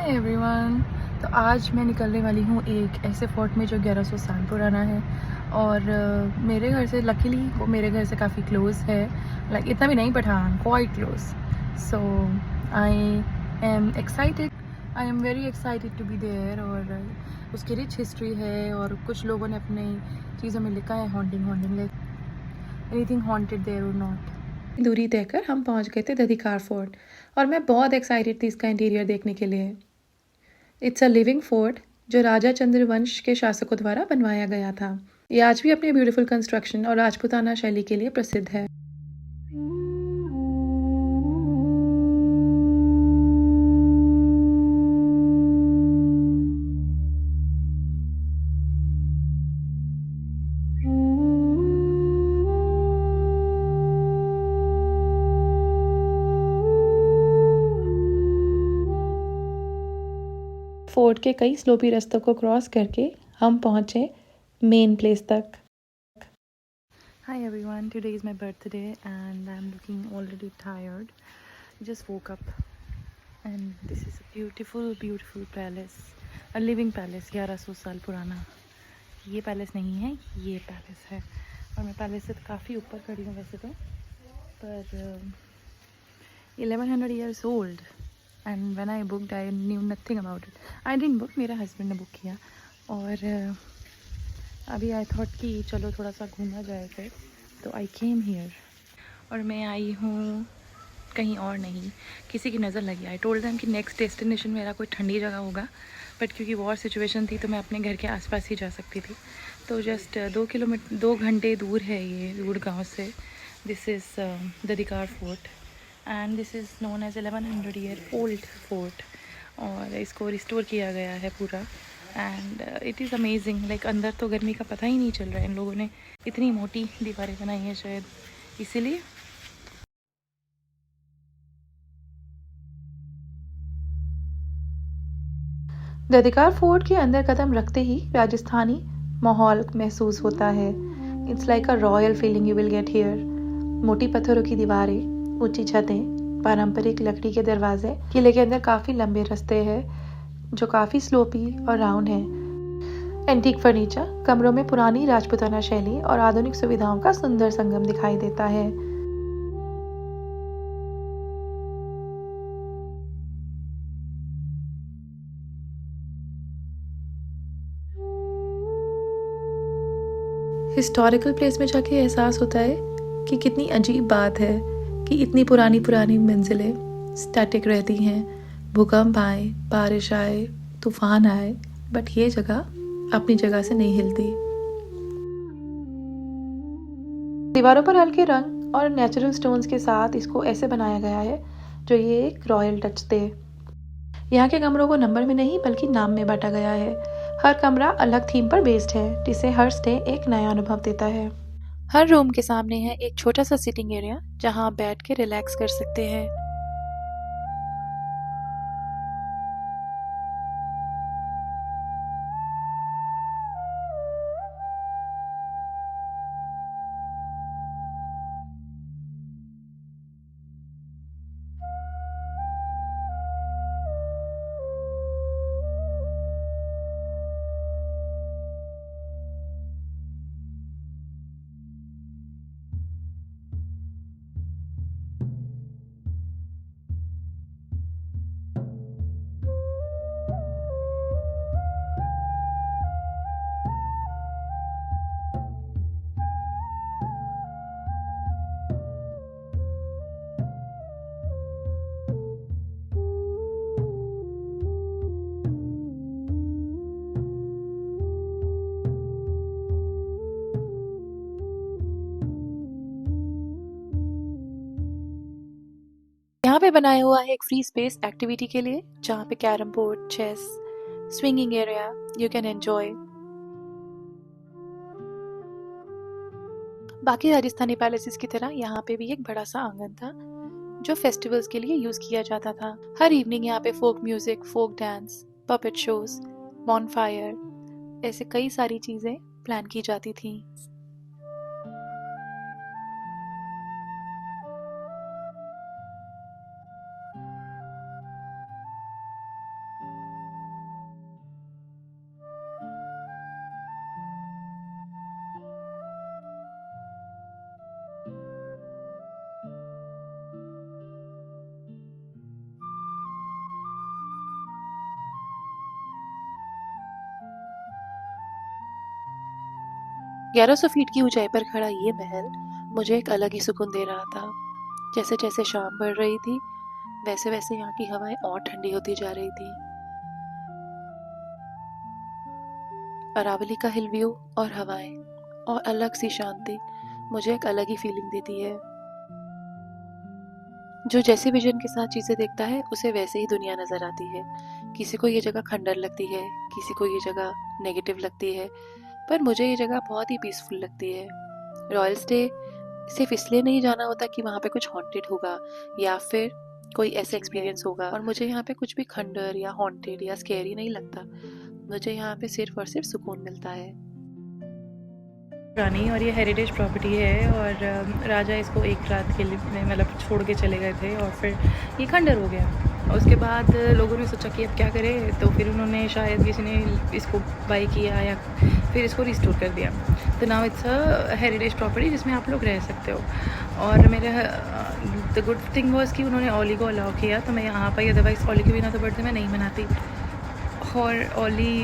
Hi everyone. तो आज मैं निकलने वाली हूँ एक ऐसे फोर्ट में जो 1100 साल पुराना है और मेरे घर से लकीली वो मेरे घर से काफ़ी क्लोज है। लाइक इतना भी नहीं, बट हाँ quite close. So I I am very excited to be there. और उसकी रिच हिस्ट्री है और कुछ लोगों ने अपनी चीज़ों में लिखा है हॉन्टिंग एनीथिंग हॉन्टेड देयर और नॉट। दूरी तय कर हम पहुंच गए थे दधिकार फोर्ट और मैं बहुत एक्साइटेड थी इसका इंटीरियर देखने के लिए। इट्स अ लिविंग फोर्ट जो राजा चंद्रवंश के शासकों द्वारा बनवाया गया था। ये आज भी अपने ब्यूटीफुल कंस्ट्रक्शन और राजपूताना शैली के लिए प्रसिद्ध है। फोर्ट के कई स्लोपी रास्तों को क्रॉस करके हम पहुंचे मेन प्लेस तक। Hi everyone, today is my birthday and I'm looking already tired. Just woke up and this is a beautiful palace, a living palace, 1100 साल पुराना। ये पैलेस नहीं है, ये पैलेस है और मैं पैलेस से काफ़ी ऊपर खड़ी हूँ वैसे तो, पर 1100 years old and when I booked I knew nothing about it. I didn't book, मेरा हस्बैंड ने बुक किया और अभी आई थॉट कि चलो थोड़ा सा घूमा जाए फिर, तो आई केम हियर। और मैं आई हूँ कहीं और नहीं, किसी की नज़र लगी। आई टोल्ड देम कि नेक्स्ट डेस्टिनेशन मेरा कोई ठंडी जगह होगा, बट क्योंकि वॉर सिचुएशन थी तो मैं अपने घर के आसपास ही जा सकती थी। तो जस्ट 2 घंटे दूर है ये गुड़गांव से। This is Dadhikar fort and this is known as 1100 year old fort और इसको रिस्टोर किया गया है पूरा। And it is amazing. Like अंदर तो गर्मी का पता ही नहीं चल रहा है, इन लोगों ने इतनी मोटी दीवारें बनाई हैं शायद इसीलिए। दधिकार फोर्ट के अंदर कदम रखते ही राजस्थानी माहौल महसूस होता है। It's like a royal feeling you will get here. मोटी पत्थरों की दीवारें, ऊंची छतें, पारंपरिक लकड़ी के दरवाजे। किले के अंदर काफ़ी लंबे रास्ते हैं जो काफ़ी स्लोपी और राउंड हैं। एंटीक फर्नीचर, कमरों में पुरानी राजपूताना शैली और आधुनिक सुविधाओं का सुंदर संगम दिखाई देता है। हिस्टोरिकल प्लेस में जाके एहसास होता है कि कितनी अजीब बात है कि इतनी पुरानी पुरानी मंजिलें स्टैटिक रहती हैं। भूकंप आए, बारिश आए, तूफान आए, बट ये जगह अपनी जगह से नहीं हिलती। दीवारों पर हल्के रंग और नेचुरल स्टोन्स के साथ इसको ऐसे बनाया गया है जो ये एक रॉयल टच दे। यहाँ के कमरों को नंबर में नहीं बल्कि नाम में बांटा गया है। हर कमरा अलग थीम पर बेस्ड है, जिससे हर स्टे एक नया अनुभव देता है। हर रूम के सामने है एक छोटा सा सिटिंग एरिया जहाँ आप बैठ के रिलैक्स कर सकते हैं। यहाँ पे बनाया हुआ है एक फ्री स्पेस एक्टिविटी के लिए, जहाँ पे carrom board, chess, swinging area you can enjoy. बाकी राजस्थानी पैलेसेस की तरह यहाँ पे भी एक बड़ा सा आंगन था जो फेस्टिवल्स के लिए यूज किया जाता था। हर इवनिंग यहाँ पे folk music, folk dance, puppet shows, bonfire, ऐसे कई सारी चीजें प्लान की जाती थी। 1100 फीट की ऊंचाई पर खड़ा ये महल मुझे एक अलग ही सुकून दे रहा था। जैसे जैसे शाम बढ़ रही थी वैसे वैसे यहाँ की हवाएं और ठंडी होती जा रही थी। अरावली का हिल व्यू और हवाएं और अलग सी शांति मुझे एक अलग ही फीलिंग देती है। जो जैसे विजन के साथ चीजें देखता है उसे वैसे ही दुनिया नजर आती है। किसी को ये जगह खंडर लगती है, किसी को ये जगह नेगेटिव लगती है, पर मुझे ये जगह बहुत ही पीसफुल लगती है। रॉयल स्टे सिर्फ इसलिए नहीं जाना होता कि वहाँ पे कुछ हॉन्टेड होगा या फिर कोई ऐसा एक्सपीरियंस होगा, और मुझे यहाँ पे कुछ भी खंडर या हॉन्टेड या स्केरी नहीं लगता। मुझे यहाँ पे सिर्फ और सिर्फ सुकून मिलता है। पुरानी और ये हेरिटेज प्रॉपर्टी है, और राजा इसको एक रात के लिए मतलब छोड़ के चले गए थे और फिर ये खंडर हो गया। और उसके बाद लोगों ने सोचा कि अब क्या करें, तो फिर उन्होंने शायद किसी ने इसको बाई किया या फिर इसको रिस्टोर कर दिया। तो now it's a heritage property जिसमें आप लोग रह सकते हो। और मेरे द गुड थिंग वॉज कि उन्होंने ओली को अलाउ किया, तो मैं यहाँ पर, अदरवाइज़ ओली के बिना तो बर्थडे मैं नहीं मनाती। और ओली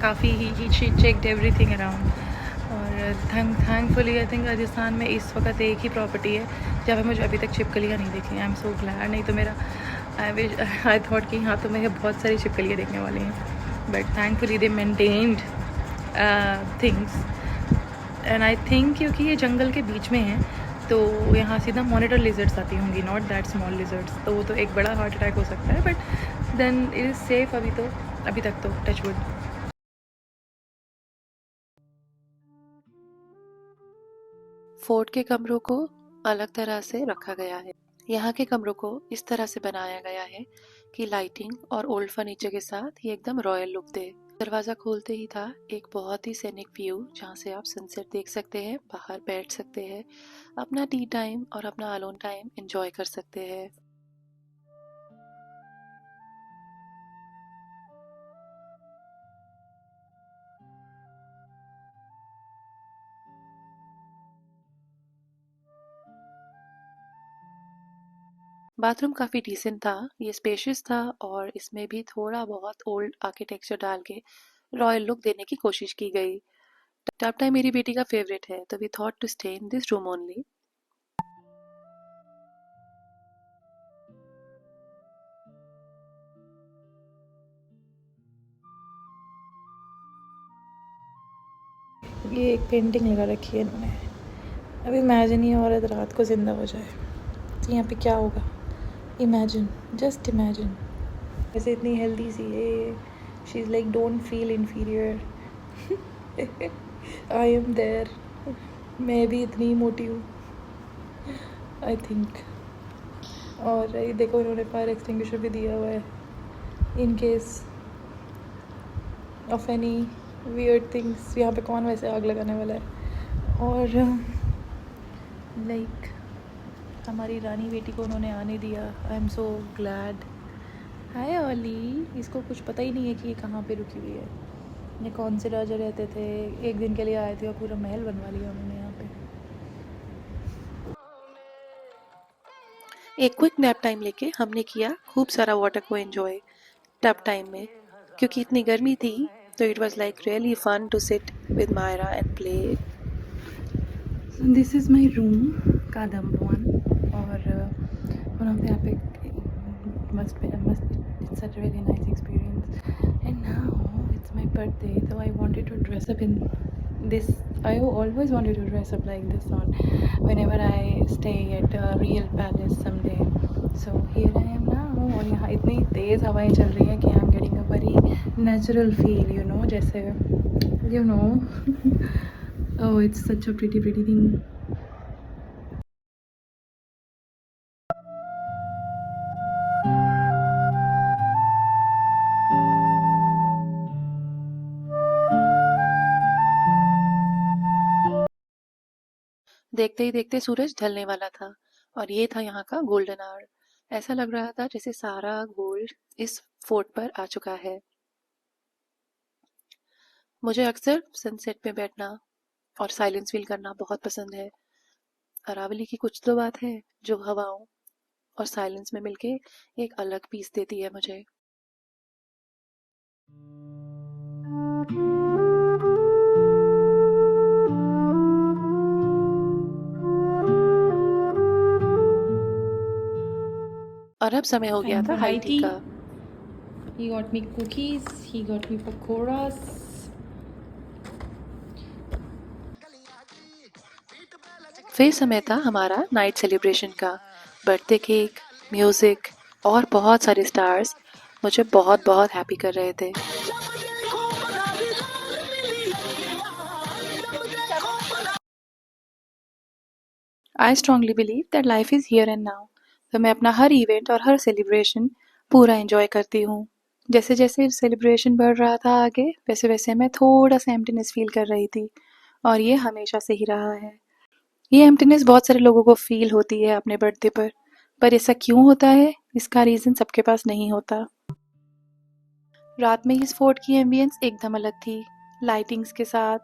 काफ़ी ही शी चेक्ड एवरीथिंग अराउंड। और थैंकफुली आई थिंक राजस्थान में इस वक्त एक ही प्रॉपर्टी है जहाँ पे मुझे अभी तक छिपकलियाँ नहीं दिखी। आई एम सो ग्लैड, नहीं तो मेरा आई थॉट कि हाँ तो मेरे बहुत सारी छिपकलियाँ देखने वाली हैं, but thankfully they maintained things. And I think क्योंकि ये जंगल के बीच में है तो यहाँ सीधा मॉनिटर लिजर्ड्स आती होंगी, नॉट दैट स्मॉल लिजर्ड्स, तो वो तो एक बड़ा हार्ट अटैक हो सकता है, but then it is safe अभी तक तो टच वुड। फोर्ट के कमरों को अलग तरह से रखा गया है। यहाँ के कमरों को इस तरह से बनाया गया है कि लाइटिंग और ओल्ड फर्नीचर के साथ ये एकदम रॉयल लुक दे। दरवाजा खोलते ही था एक बहुत ही सैनिक व्यू जहाँ से आप सनसेट देख सकते हैं, बाहर बैठ सकते हैं, अपना टी टाइम और अपना अलोन टाइम एंजॉय कर सकते हैं। बाथरूम काफ़ी डिसेंट था, ये स्पेशियस था और इसमें भी थोड़ा बहुत ओल्ड आर्किटेक्चर डाल के रॉयल लुक देने की कोशिश की गई। टब टाइम मेरी बेटी का फेवरेट है, तो we thought to stay in this room only. ये एक पेंटिंग लगा रखी है इन्होंने। अब इमेजिन ये औरत रात को ज़िंदा हो जाए तो यहाँ पे क्या होगा। Imagine, just imagine. वैसे इतनी हेल्दी सी है, she is like don't feel inferior. I am there, मैं भी इतनी मोटी हूँ आई थिंक। और ये देखो इन्होंने फायर एक्सटिंग्विशर भी दिया हुआ है in case of any weird things. यहाँ पे कौन वैसे आग लगाने वाला है। और लाइक हमारी रानी बेटी को उन्होंने आने दिया। I am so glad. हाय ओली, इसको कुछ पता ही नहीं है कि ये कहाँ पे रुकी हुई है। ये कौन से राजा रहते थे, एक दिन के लिए आए थे और पूरा महल बनवा लिया उन्होंने यहाँ पे। एक क्विक नैप टाइम लेके हमने किया खूब सारा वाटर को एंजॉय टब टाइम में, क्योंकि इतनी गर्मी थी तो it was like really fun to sit with Myra and play. This is my room, कादम वन, और one of the epic must it's such a really nice experience. And now it's my birthday, so I wanted to dress up in this. I always wanted to dress up like this on whenever I stay at a real palace someday. So here I am now, और यहाँ इतनी तेज़ हवाएं चल रही हैं कि I'm getting a very natural feel, you know, जैसे you know oh it's such a pretty thing. देखते ही देखते सूरज ढलने वाला था और ये था यहाँ का गोल्डन आवर। ऐसा लग रहा था जैसे सारा गोल्ड इस फोर्ट पर आ चुका है। मुझे अक्सर सनसेट में बैठना और साइलेंस फील करना बहुत पसंद है। अरावली की कुछ तो बात है जो हवाओं और साइलेंस में मिलके एक अलग पीस देती है मुझे। और अब समय हो गया and था हाई टी variety. का। He got me cookies, he got me pakoras. फिर समय था हमारा नाइट सेलिब्रेशन का। बर्थडे केक, म्यूजिक और बहुत सारे स्टार्स मुझे बहुत बहुत हैप्पी कर रहे थे। I strongly believe that life is here and now. तो मैं अपना हर इवेंट और हर सेलिब्रेशन पूरा एंजॉय करती हूँ। जैसे जैसे सेलिब्रेशन बढ़ रहा था आगे, वैसे वैसे मैं थोड़ा सा एम्प्टीनेस फील कर रही थी, और ये हमेशा से ही रहा है। ये एम्प्टीनेस बहुत सारे लोगों को फील होती है अपने बर्थडे पर ऐसा क्यों होता है, इसका रीज़न सबके पास नहीं होता। रात में इस फोर्ट की एम्बियंस एकदम अलग थी, लाइटिंग्स के साथ,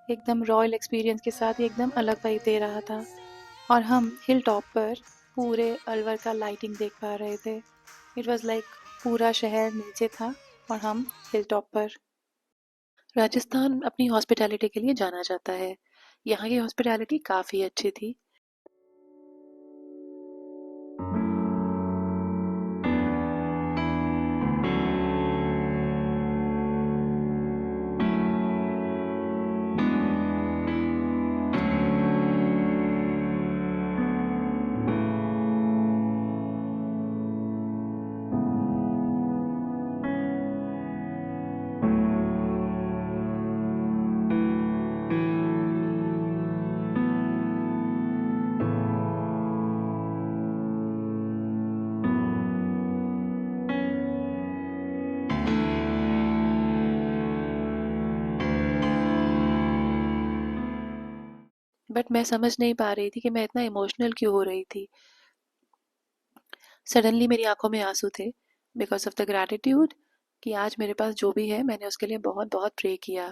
एकदम रॉयल एक्सपीरियंस के साथ, एकदम अलग वाइब दे रहा था। और हम हिल टॉप पर पूरे अलवर का लाइटिंग देख पा रहे थे। इट वॉज लाइक पूरा शहर नीचे था और हम हिल टॉप पर। राजस्थान अपनी हॉस्पिटैलिटी के लिए जाना जाता है। यहाँ की हॉस्पिटैलिटी काफ़ी अच्छी थी। बट मैं समझ नहीं पा रही थी कि मैं इतना इमोशनल क्यों हो रही थी। सडनली मेरी आंखों में आंसू थे, बिकॉज ऑफ द ग्रैटिट्यूड कि आज मेरे पास जो भी है मैंने उसके लिए बहुत बहुत प्रे किया।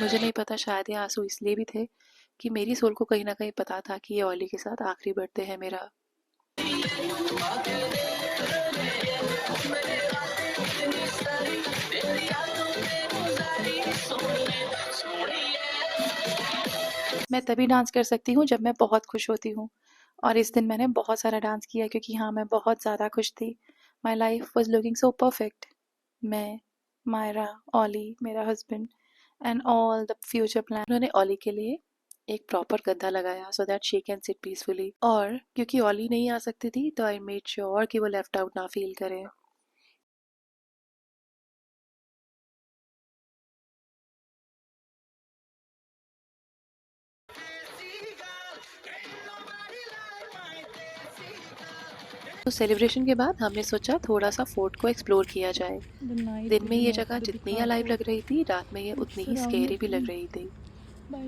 मुझे नहीं पता, शायद ये आंसू इसलिए भी थे कि मेरी सोल को कहीं ना कहीं पता था कि ये ऑली के साथ आखिरी बर्थडे है मेरा। मैं तभी डांस कर सकती हूँ जब मैं बहुत खुश होती हूँ, और इस दिन मैंने बहुत सारा डांस किया क्योंकि हाँ, मैं बहुत ज़्यादा खुश थी। My life was looking so perfect. मैं, मायरा, ऑली मेरा husband and all the future plan. उन्होंने ऑली के लिए एक प्रॉपर गद्दा लगाया so that she can sit peacefully, और क्योंकि ऑली नहीं आ सकती थी तो आई मेड श्योर कि वो लेफ्ट आउट ना फील करे। तो सेलिब्रेशन के बाद हमने सोचा थोड़ा सा फोर्ट को एक्सप्लोर किया जाए। The night दिन में vision ये of जगह the जितनी Bikar अलाइव Fort लग रही थी, रात में ये that उतनी ही स्केरी surrounded भी लग me रही थी। by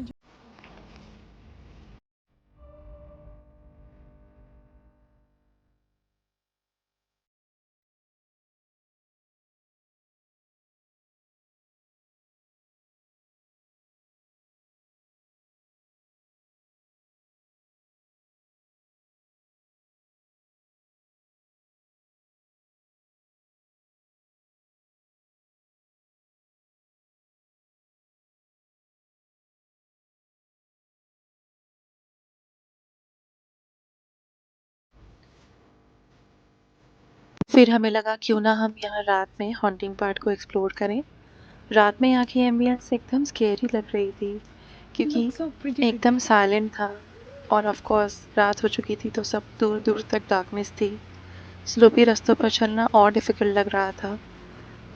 फिर हमें लगा क्यों ना हम यहाँ रात में हॉन्टिंग पार्ट को एक्सप्लोर करें। रात में यहाँ की एम्बियंस एकदम स्केरी लग रही थी क्योंकि Looks so pretty एकदम साइलेंट था, और ऑफ कोर्स रात हो चुकी थी तो सब दूर दूर तक डार्कनेस थी। स्लोपी रास्तों पर चलना और डिफ़िकल्ट लग रहा था।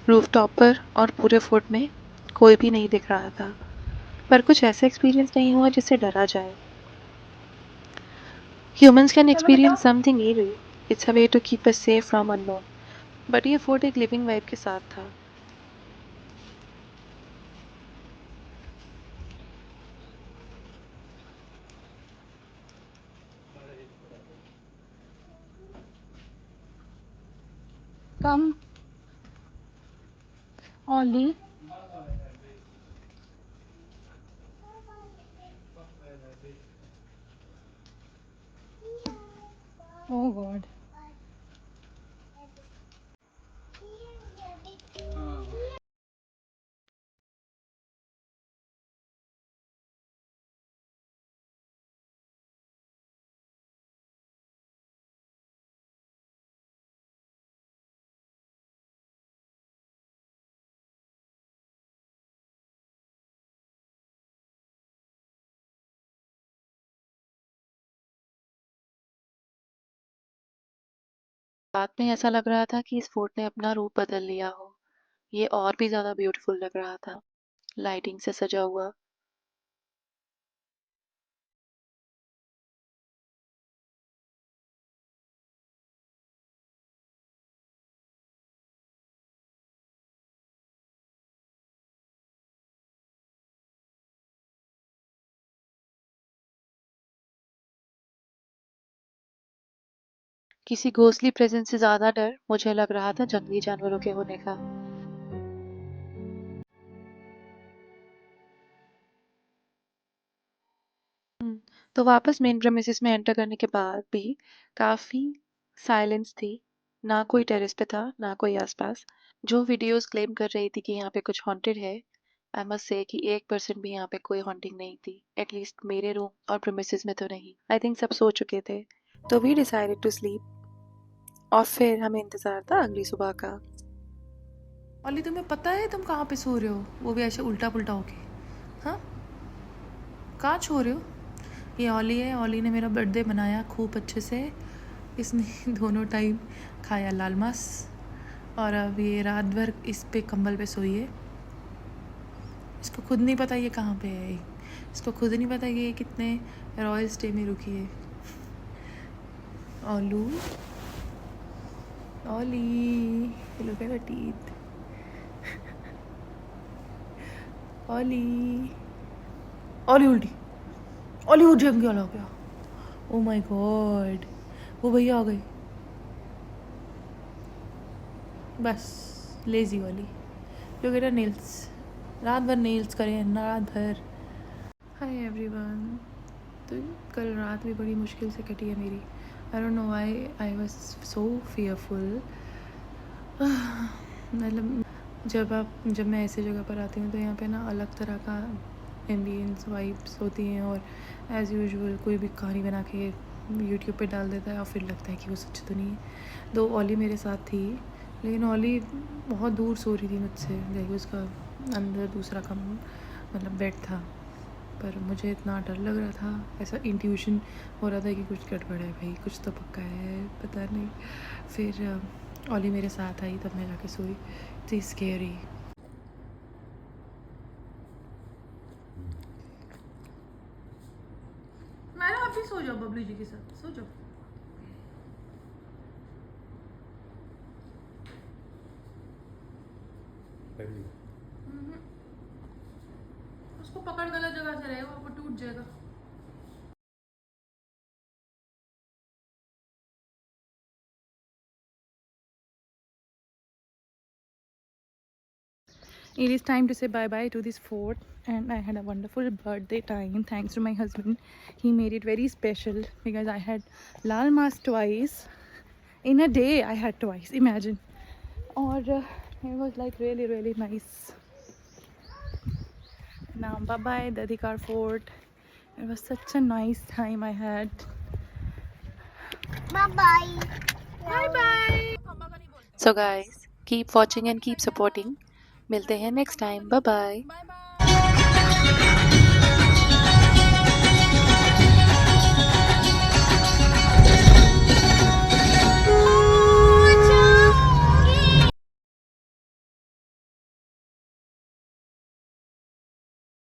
रूफ टॉप पर और पूरे फोर्ट में कोई भी नहीं दिख रहा था, पर कुछ ऐसा एक्सपीरियंस नहीं हुआ जिससे डरा जाए। Humans can experience something eerie. It's a way to keep us safe from unknown. But ये फोर्ट एक लिविंग वाइब के साथ था। Come, Ollie. Oh God. रात में ऐसा लग रहा था कि इस फोर्ट ने अपना रूप बदल लिया हो। ये और भी ज्यादा ब्यूटीफुल लग रहा था, लाइटिंग से सजा हुआ। किसी घोस्टली प्रेजेंस से ज्यादा डर मुझे लग रहा था जंगली जानवरों के होने का। तो वापस मेन प्रेमिसेस में एंटर करने के बाद भी काफी साइलेंस थी। ना कोई टेरेस पे था, ना कोई आसपास। जो वीडियोस क्लेम कर रही थी कि यहाँ पे कुछ हॉन्टेड है, आई मस्ट से कि 1% भी यहाँ पे कोई हॉन्टिंग नहीं थी। एटलीस्ट मेरे रूम और प्रेमिसेस में तो नहीं। आई थिंक सब सो चुके थे। तो वी डिसाइडेड टू स्लीप और फिर हमें इंतजार था अगली सुबह का। ओली, तुम्हें पता है तुम कहाँ पे सो रहे हो? वो भी ऐसे उल्टा पुल्टा होके। हाँ, कहाँ सो रहे हो? ये ओली है। ओली ने मेरा बर्थडे मनाया खूब अच्छे से। इसने दोनों टाइम खाया लाल मांस, और अब ये रात भर इस पे कंबल पे सोई है। इसको खुद नहीं पता ये कहाँ पे है। इसको खुद नहीं पता कि ये कितने रॉयल स्टे में रुकी है। ओलू, ओली, लुक एट द टीथ। ओली, ओली उल्टी। ओली उठ जाएंगे, ओला गया। ओ माय गॉड, वो भैया आ गए। बस लेजी वाली। Look at nails. रात भर नेल्स करे, रात भर। Hi everyone. तो कल रात भी बड़ी मुश्किल से कटी है मेरी। I don't know why I was so fearful. मतलब जब मैं ऐसी जगह पर आती हूँ तो यहाँ पे ना अलग तरह का एम्बियंस वाइब्स होती हैं, और एज़ यूजुअल कोई भी कहानी बना के यूट्यूब पे डाल देता है और फिर लगता है कि वो सच तो नहीं है। दो ओली मेरे साथ थी, लेकिन ओली बहुत दूर सो रही थी मुझसे। देखिए उसका अंदर दूसरा मतलब बेड था, पर मुझे इतना डर लग रहा था। ऐसा इंट्यूशन हो रहा था कि कुछ गड़बड़ है भाई, कुछ तो पक्का है, पता नहीं। फिर ओली मेरे साथ आई, तब मैं जाके सोई। इतनी स्केरी। मैडम आप भी सो जाओ, बबलू जी के साथ सो जाओ। उसको पकड़ गलत जगह से रहेगा, वो टूट जाएगा। It is time to say bye-bye to this fort, and I had a wonderful birthday time thanks to my husband. He made it very special because I had lal mas twice in a day. I had twice, imagine. Or it was like really, really nice. Now bye-bye the Adhikar Fort. It was such a nice time I had. Bye-bye. Bye-bye. So guys, keep watching and keep supporting. मिलते हैं next time. Bye bye.